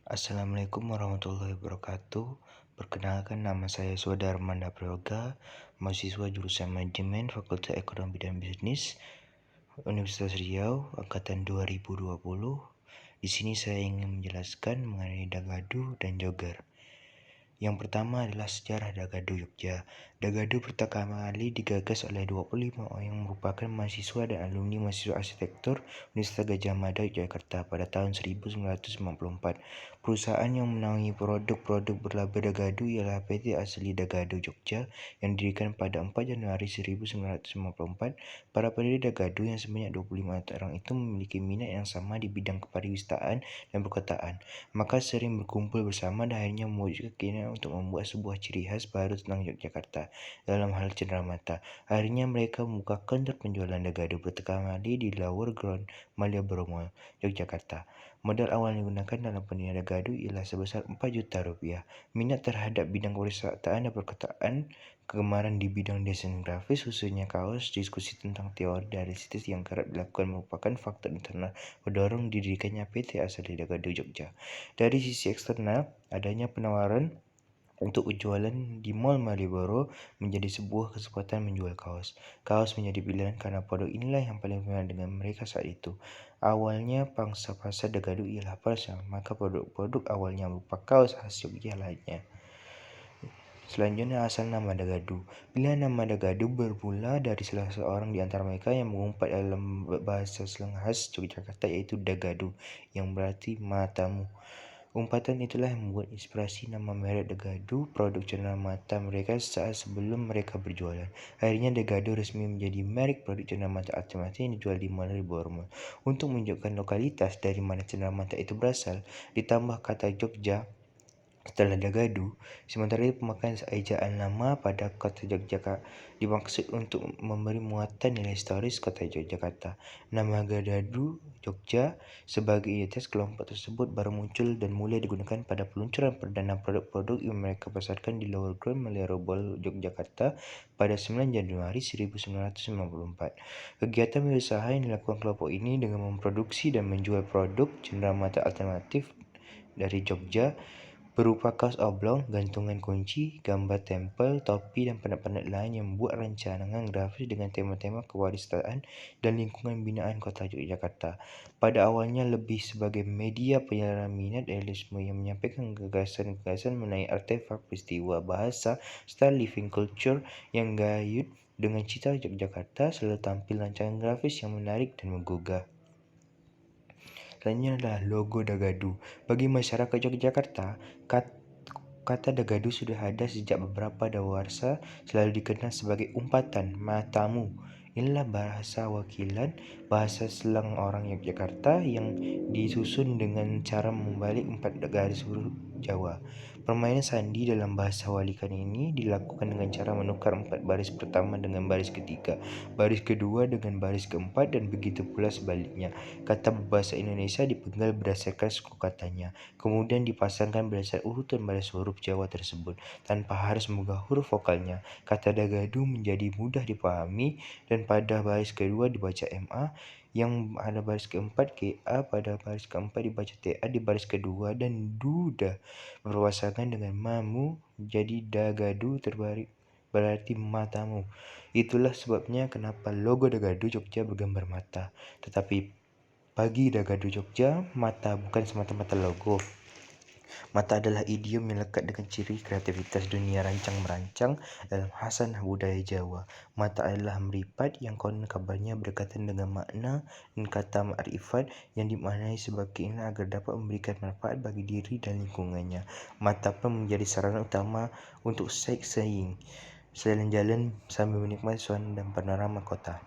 Assalamualaikum warahmatullahi wabarakatuh. Perkenalkan, nama saya Sudarmanda Prayoga, mahasiswa jurusan Manajemen Fakultas Ekonomi dan Bisnis Universitas Riau angkatan 2020. Di sini saya ingin menjelaskan mengenai Dagadu dan Joger. Yang pertama adalah sejarah Dagadu Yogyakarta. Dagadu pertama kali digagas oleh 25 orang yang merupakan mahasiswa dan alumni mahasiswa arsitektur Universitas Gadjah Mada Yogyakarta pada tahun 1994. Perusahaan yang menaungi produk-produk berlaba Dagadu ialah PT Asli Dagadu Jogja yang didirikan pada 4 Januari 1954. Para pendiri Dagadu yang sebanyak 25 orang itu memiliki minat yang sama di bidang kepariwisataan dan perkotaan, maka sering berkumpul bersama dan akhirnya mewujudkan keinginan untuk membuat sebuah ciri khas baru tentang Yogyakarta dalam hal cenderamata. Akhirnya mereka membuka counter penjualan Dagadu pertama kali di Lower Ground Malioboro, Yogyakarta. Modal awal yang digunakan dalam pendirian Dagadu ialah sebesar 4 juta rupiah. Minat terhadap bidang pariwisata dan perkotaan, kegemaran di bidang desain grafis khususnya kaos, diskusi tentang teori dari situs yang kerap dilakukan merupakan faktor internal mendorong didirikannya PT Asli Dagadu Jogja. Dari sisi eksternal, adanya penawaran untuk jualan di Mall Malioboro menjadi sebuah kesempatan menjual kaos. Kaos menjadi pilihan karena produk inilah yang paling familiar dengan mereka saat itu. Awalnya pangsa pasar Dagadu ialah parcel, maka produk-produk awalnya berupa kaos khas Jogja lainnya. Selanjutnya, asal nama Dagadu. Pilihan nama Dagadu bermula dari salah seorang di antara mereka yang mengumpat dalam bahasa slang khas Yogyakarta, yaitu Dagadu, yang berarti matamu. Umpatan itulah yang membuat inspirasi nama merek Dagadu, produk cenderamata mereka saat sebelum mereka berjualan. Akhirnya Dagadu resmi menjadi merek produk cenderamata alternatif yang dijual di Malioboro. Untuk menunjukkan lokalitas dari mana cenderamata itu berasal, ditambah kata Jogja setelah Dagadu. Sementara itu, pemakaian ejaan nama pada kota Yogyakarta dimaksud untuk memberi muatan nilai historis kota Yogyakarta. Nama Dagadu Jogja sebagai identitas kelompok tersebut baru muncul dan mulai digunakan pada peluncuran perdana produk-produk yang mereka pasarkan di Lower Ground Malioboro, Yogyakarta pada 9 Januari 1994. Kegiatan berusaha yang dilakukan kelompok ini dengan memproduksi dan menjual produk cenderamata alternatif dari Jogja berupa kaos oblong, gantungan kunci, gambar tempel, topi, dan penat-penat lain yang membuat rancangan grafis dengan tema-tema kewirausahaan dan lingkungan binaan kota Yogyakarta. Pada awalnya lebih sebagai media penyalur minat idealisme yang menyampaikan gagasan-gagasan mengenai artefak, peristiwa, bahasa, style living culture yang gayut dengan cita Yogyakarta, selalu tampil rancangan grafis yang menarik dan menggugah. Selanjutnya adalah logo Dagadu. Bagi masyarakat Yogyakarta, kata Dagadu sudah ada sejak beberapa dawarsa, selalu dikenal sebagai umpatan matamu. Inilah bahasa wakilan, bahasa slang orang Yogyakarta yang disusun dengan cara membalik 4 garis huruf Jawa. Permainan sandi dalam bahasa walikan ini dilakukan dengan cara menukar 4 baris pertama dengan baris ketiga, baris kedua dengan baris keempat, dan begitu pula sebaliknya. Kata berbahasa Indonesia dipenggal berdasarkan suku katanya, kemudian dipasangkan berdasarkan urutan baris huruf Jawa tersebut, tanpa harus mengubah huruf vokalnya. Kata Dagadu menjadi mudah dipahami, dan pada baris kedua dibaca MA, yang pada baris keempat GA, pada baris keempat dibaca TA di baris kedua, dan duda berpasangan dengan mamu, jadi Dagadu terbalik berarti matamu. Itulah sebabnya kenapa logo Dagadu Jogja bergambar mata. Tetapi bagi Dagadu Jogja, mata bukan semata-mata logo. Mata adalah idiom yang lekat dengan ciri kreativitas dunia rancang-merancang dalam khasanah budaya Jawa. Mata adalah meripat yang konon kabarnya berdekatan dengan makna dan kata ma'rifat yang dimaknai sebagai keinginan agar dapat memberikan manfaat bagi diri dan lingkungannya. Mata pun menjadi sarana utama untuk sightseeing, jalan-jalan sambil menikmati suasana dan panorama kota.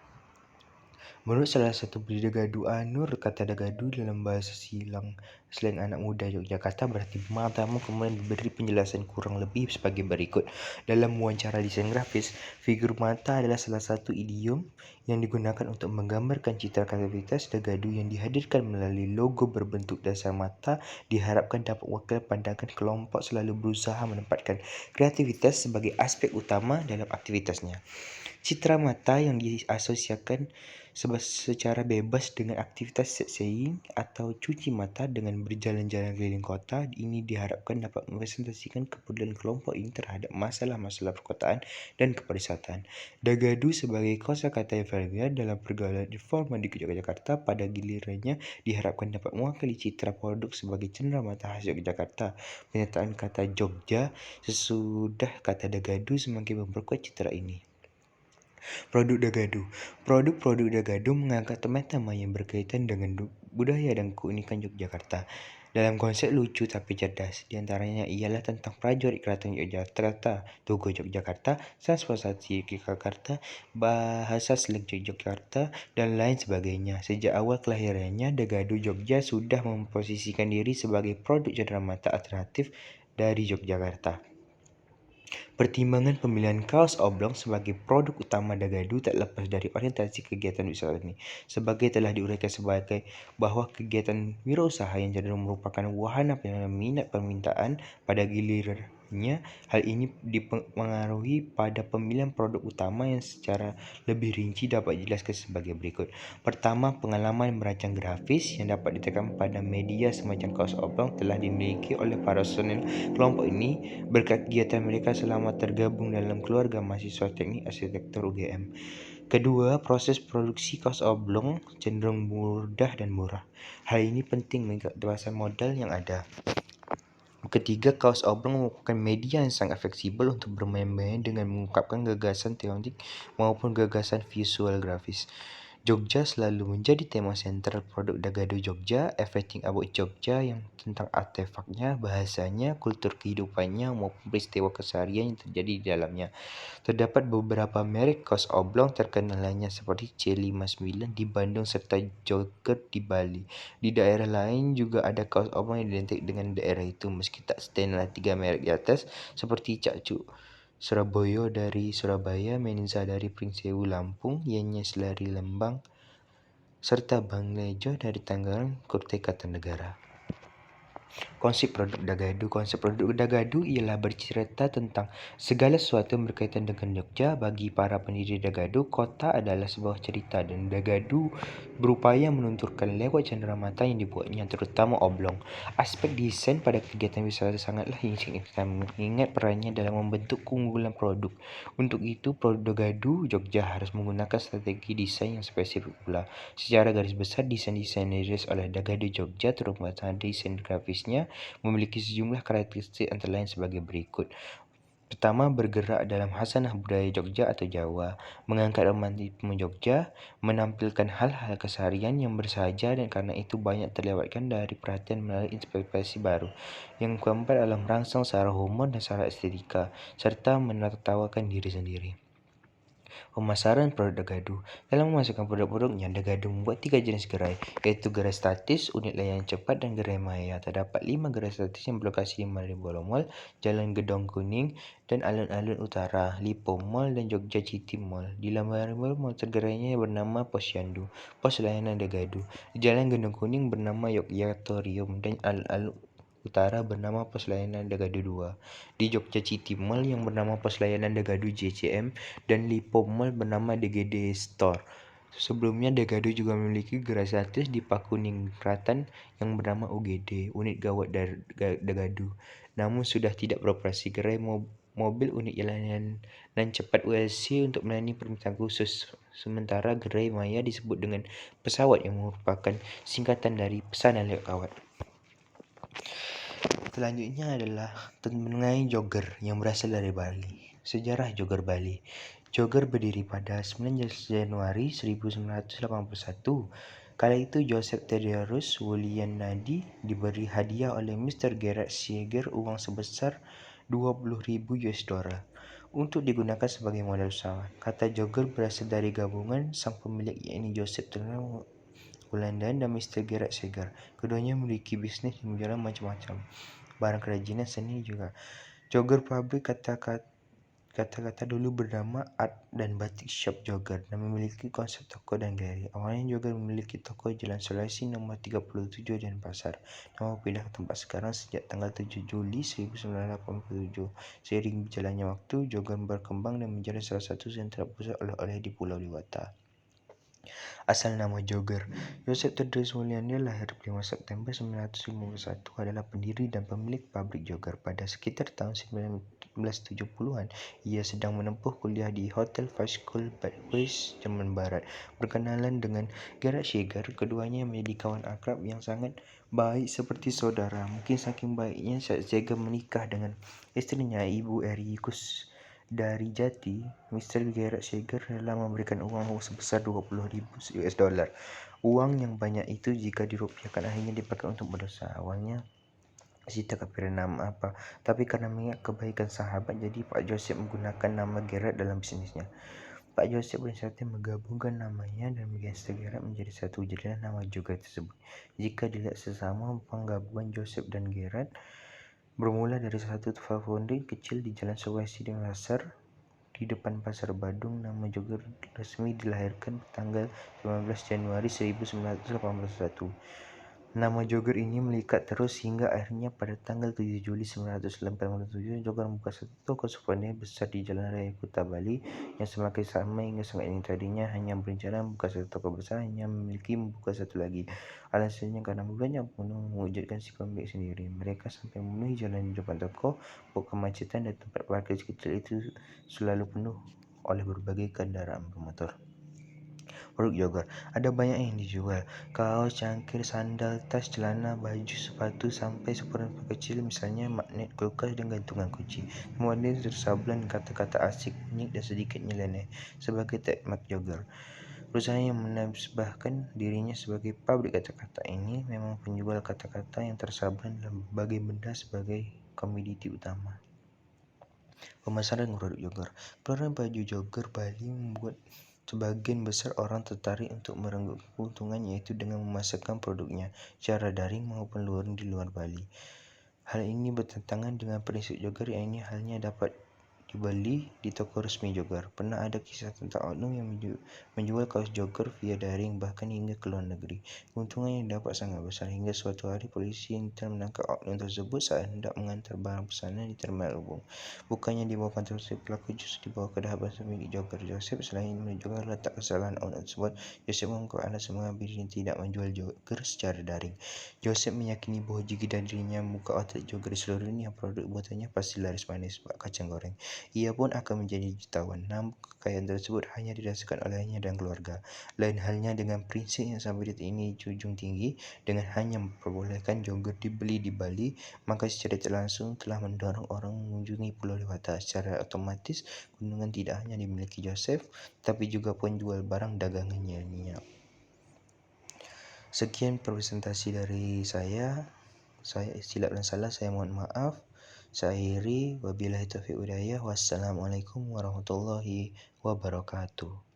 Menurut salah satu pendiri Dagadu Anur, kata Dagadu dalam bahasa slang anak muda Yogyakarta berarti matamu, kemudian diberi penjelasan kurang lebih sebagai berikut. Dalam wawancara desain grafis, figur mata adalah salah satu idiom yang digunakan untuk menggambarkan citra kreativitas Dagadu yang dihadirkan melalui logo berbentuk dasar mata. Diharapkan dapat wakil pandangan kelompok selalu berusaha menempatkan kreativitas sebagai aspek utama dalam aktivitasnya. Citra mata yang diasosiasikan secara bebas dengan aktivitas sightseeing atau cuci mata dengan berjalan-jalan keliling kota. Ini diharapkan dapat merepresentasikan kepedulian kelompok ini terhadap masalah-masalah perkotaan dan kepariwisatan. Dagadu sebagai kosakata yang familiar dalam pergaulan informal di Yogyakarta pada gilirannya diharapkan dapat mewakili citra produk sebagai cenderamata khas Yogyakarta. Penyertaan kata Jogja sesudah kata Dagadu semakin memperkuat citra ini. Produk Dagadu. Produk-produk Dagadu mengangkat tema-tema yang berkaitan dengan budaya dan keunikan Yogyakarta dalam konsep lucu tapi cerdas. Di antaranya ialah tentang prajurit Keraton Yogyakarta, Tugu Yogyakarta, transportasi Yogyakarta, bahasa slang Yogyakarta, dan lain sebagainya. Sejak awal kelahirannya, Dagadu Jogja sudah memposisikan diri sebagai produk cenderamata alternatif dari Yogyakarta. Pertimbangan pemilihan kaos oblong sebagai produk utama Dagadu tak lepas dari orientasi kegiatan wisata ini. Sebagai telah diuraikan sebagai bahwa kegiatan wirausaha yang cenderung merupakan wahana minat permintaan pada gilirannya, hal ini dipengaruhi pada pemilihan produk utama yang secara lebih rinci dapat dijelaskan sebagai berikut. Pertama, pengalaman merancang grafis yang dapat ditekan pada media semacam kaos oblong telah dimiliki oleh para personel kelompok ini berkat kegiatan mereka selama tergabung dalam keluarga mahasiswa teknik arsitektur UGM. Kedua, proses produksi kaos oblong cenderung mudah dan murah. Hal ini penting mengingat pasar modal yang ada. Ketiga, kaos oblong merupakan media yang sangat fleksibel untuk bermain-main dengan mengungkapkan gagasan teorik maupun gagasan visual grafis. Jogja selalu menjadi tema sentral produk Dagadu Jogja, Everything About Jogja yang tentang artefaknya, bahasanya, kultur kehidupannya maupun peristiwa keseharian yang terjadi di dalamnya. Terdapat beberapa merek kaos oblong terkenal lainnya seperti C59 di Bandung serta Jogger di Bali. Di daerah lain juga ada kaos oblong yang identik dengan daerah itu meski tak standar 3 merek di atas seperti Cakcuk Surabaya dari Surabaya, Menza dari Pringsewu Lampung, Yenyes dari Lembang, serta Banglejo dari Tangerang, Kutai Kartanegara. Konsep produk Dagadu. Konsep produk Dagadu ialah bercerita tentang segala sesuatu yang berkaitan dengan Jogja. Bagi para pendiri Dagadu, kota adalah sebuah cerita dan Dagadu berupaya menunturkan lewat cenderamata yang dibuatnya, terutama oblong. Aspek desain pada kegiatan wisata sangatlah signifikan mengingat perannya dalam membentuk keunggulan produk. Untuk itu, produk Dagadu Jogja harus menggunakan strategi desain yang spesifik pula. Secara garis besar, desain-desain yang dirilis oleh Dagadu Jogja, terutama desain grafisnya, memiliki sejumlah karakteristik antara lain sebagai berikut. Pertama, bergerak dalam khasanah budaya Jogja atau Jawa, mengangkat romantisme Jogja, menampilkan hal-hal keseharian yang bersahaja dan karena itu banyak terlewatkan dari perhatian melalui inspirasi baru. Yang keempat adalah merangsang secara humor dan secara estetika, serta menertawakan diri sendiri. Pemasaran produk Dagadu. Dalam memasarkan produk-produknya, Dagadu membuat 3 jenis gerai, yaitu gerai statis, unit layanan cepat, dan gerai maya. Terdapat 5 gerai statis yang berlokasi di Malioboro Mall, Jalan Gedong Kuning, dan Alun-Alun Utara, Lipo Mall, dan Jogja City Mall. Di Malioboro Mall, gerainya bernama Posyandu, Pos Layanan Dagadu. Di Jalan Gedong Kuning bernama Yogyatorium, dan Alun-Alun Utara bernama Pos Layanan Dagadu 2. Di Jogja City Mall yang bernama Pos Layanan Dagadu JCM dan Lipo Mall bernama DGD Store. Sebelumnya Dagadu juga memiliki gerai statis di Pakuningkratan yang bernama UGD, unit gawat Dagadu. Namun sudah tidak beroperasi. Gerai mobil unit layanan cepat ULC untuk melayani permintaan khusus. Sementara gerai maya disebut dengan pesawat yang merupakan singkatan dari pesanan lewat kawat. Selanjutnya adalah mengenai jogger yang berasal dari Bali. Sejarah jogger Bali. Jogger berdiri pada 9 Januari 1981. Kala itu Joseph Thaddeus Wulianadi diberi hadiah oleh Mr. Gerard Seeger uang sebesar 20.000 US dollar untuk digunakan sebagai modal usaha. Kata jogger berasal dari gabungan sang pemilik yakni Joseph Thaddeus Wulianadi dan Mr. Gerard Seeger. Keduanya memiliki bisnis yang menjual macam-macam barang kerajinan seni juga. Jogger pabrik kata-kata dulu bernama Art dan Batik Shop Jogger dan memiliki konsep toko dan galeri. Awalnya Jogger memiliki toko Jalan Sulawesi nomor 37 Denpasar. Namun pindah ke tempat sekarang sejak tanggal 7 Juli 1987. Seiring berjalannya waktu, Jogger berkembang dan menjadi salah satu sentra pusat oleh-oleh di Pulau Dewata. Asal nama Jogger. Joseph Tadeusz Mulyana lahir 5 September 1951 adalah pendiri dan pemilik pabrik Jogger. Pada sekitar tahun 1970-an, ia sedang menempuh kuliah di Hotel Five School Bad West, Jerman Barat. Berkenalan dengan Gerhard Schieger, keduanya menjadi kawan akrab yang sangat baik seperti saudara. Mungkin saking baiknya Schieger menikah dengan istrinya, Ibu Erikus dari Jati. Mr. Gerhard Schieger rela memberikan uang sebesar 20.000 US dollar. Uang yang banyak itu jika dirupiahkan akhirnya dipakai untuk berdosa. Awalnya si tak kepikiran nama apa, tapi karena mengingat kebaikan sahabat, jadi Pak Joseph menggunakan nama Gerhard dalam bisnisnya. Pak Joseph berinisiatif menggabungkan namanya dan Mr. Gerhard menjadi satu, jadilah nama juga tersebut. Jika dilihat sesama, penggabungan Joseph dan Gerhard bermula dari satu founding kecil di Jalan Sulawesi di Makassar, di depan Pasar Badung. Nama Jogger resmi dilahirkan tanggal 15 Januari 1981. Nama Jogger ini melikat terus hingga akhirnya pada tanggal 7 Juli 1987 Jogger membuka satu toko souvenir besar di Jalan Raya Kuta Bali yang semakin sama hingga saat ini. Tadinya hanya berencana membuka satu toko besar, hanya membuka satu lagi. Alasannya karena banyak penuh mewujudkan si pemilik sendiri. Mereka sampai memenuhi jalan di depan toko, buat kemacetan dan tempat parkir kecil itu selalu penuh oleh berbagai kendaraan bermotor. Produk Jogger ada banyak yang dijual, kaos, cangkir, sandal, tas, celana, baju, sepatu, sampai supernova kecil, misalnya magnet, kulkas, dan gantungan kunci. Kemudian tersablon kata-kata asik, unik, dan sedikit nyeleneh sebagai trademark Jogger. Perusahaan yang menasbahkan dirinya sebagai pabrik kata-kata ini memang penjual kata-kata yang tersablon dalam berbagai benda sebagai komoditi utama. Pemasaran produk Jogger. Keluaran baju Jogger Bali membuat sebagian besar orang tertarik untuk merenggut keuntungan, yaitu dengan memasarkan produknya secara daring maupun di luar Bali. Hal ini bertentangan dengan prinsip Jogger, yang ini halnya dapat dibeli di toko resmi Jogger. Pernah ada kisah tentang oknum yang menjual kaos Jogger via daring, bahkan hingga ke luar negeri. Keuntungan yang dapat sangat besar, hingga suatu hari polisi intern menangkap oknum tersebut saat hendak mengantar barang pesanan di terminal umum. Bukannya dibawa kantor polisi, pelaku justru dibawa ke hadapan pemilik Jogger, Joseph. Selain menunjukkan letak kesalahan oknum tersebut, Joseph mengaku alasan mengapa dirinya tidak menjual Jogger secara daring. Joseph meyakini bahwa jika dirinya membuka outlet Jogger di seluruh dunia, produk buatannya pasti laris manis bak kacang goreng. Ia pun akan menjadi jutawan. Namun kekayaan tersebut hanya dirasakan olehnya dan keluarga. Lain halnya dengan prinsip yang sampai detik ini dijunjung tinggi, dengan hanya memperbolehkan Jogger dibeli di Bali, maka secara tidak langsung telah mendorong orang mengunjungi Pulau Dewata. Secara otomatis, keuntungan tidak hanya dimiliki Joseph, tapi juga penjual barang dagangannya. Sekian presentasi dari saya silap dan salah saya mohon maaf. Saya akhiri, wabillahi taufiq hidayah. Wassalamualaikum warahmatullahi wabarakatuh.